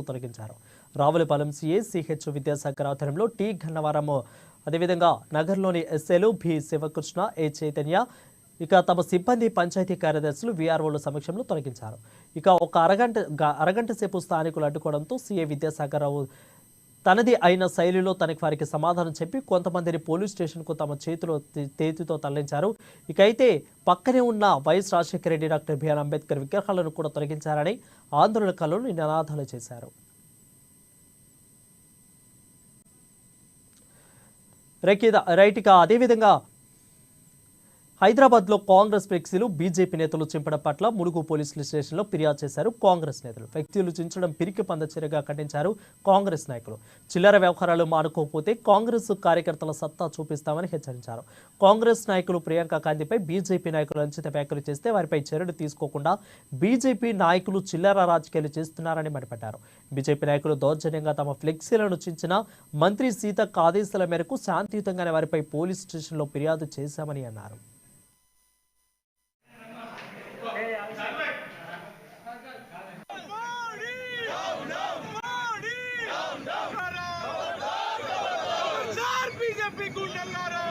తొలగించారు. Ravulapalem CA CH Vidyasagar ఆధ్వర్యంలో T Gannavaram అదేవిధంగా నగర్లోని ఎస్ఏలు బి శివకృష్ణ ఏ చైతన్య ఇక తమ సిబ్బంది పంచాయతీ కార్యదర్శులు వీఆర్ఓల సమక్షంలో తొలగించారు. ఇక ఒక అరగంట సేపు స్థానికులు అడ్డుకోవడంతో సీఏ విద్యాసాగర్ రావు తనది అయిన శైలిలో వారికి సమాధానం చెప్పి కొంతమందిని పోలీస్ స్టేషన్కు తమ చేతితో తరలించారు. ఇక అయితే పక్కనే ఉన్న YS Rajasekhara Reddy, doctor BR Ambedkar విగ్రహాలను కూడా తొలగించారని ఆందోళనకారులు నినాదాలు చేశారు. రైట్ ఇక అదేవిధంగా హైదరాబాద్లో కాంగ్రెస్ ఫ్లెక్సీలు బీజేపీ నేతలు చింపడం పట్ల ములుగు పోలీస్ స్టేషన్లో ఫిర్యాదు చేశారు కాంగ్రెస్ నేతలు. ఫ్లెక్సీలు చించడం పిరికి పంద చర్యగా ఖండించారు కాంగ్రెస్ నాయకులు. చిల్లర వ్యవహారాలు మానుకోకపోతే కాంగ్రెస్ కార్యకర్తల సత్తా చూపిస్తామని హెచ్చరించారు. కాంగ్రెస్ నాయకులు ప్రియాంక గాంధీపై బీజేపీ నాయకులు అనుచిత వ్యాఖ్యలు చేస్తే వారిపై చర్యలు తీసుకోకుండా బీజేపీ నాయకులు చిల్లర రాజకీయాలు చేస్తున్నారని మండిపడ్డారు. బీజేపీ నాయకులు దౌర్జన్యంగా తమ ఫ్లెక్సీలను చించిన మంత్రి సీతక్క ఆదేశాల మేరకు శాంతియుతంగానే వారిపై పోలీస్ స్టేషన్లో ఫిర్యాదు చేశామని అన్నారు. बीजेपी गुंडलारा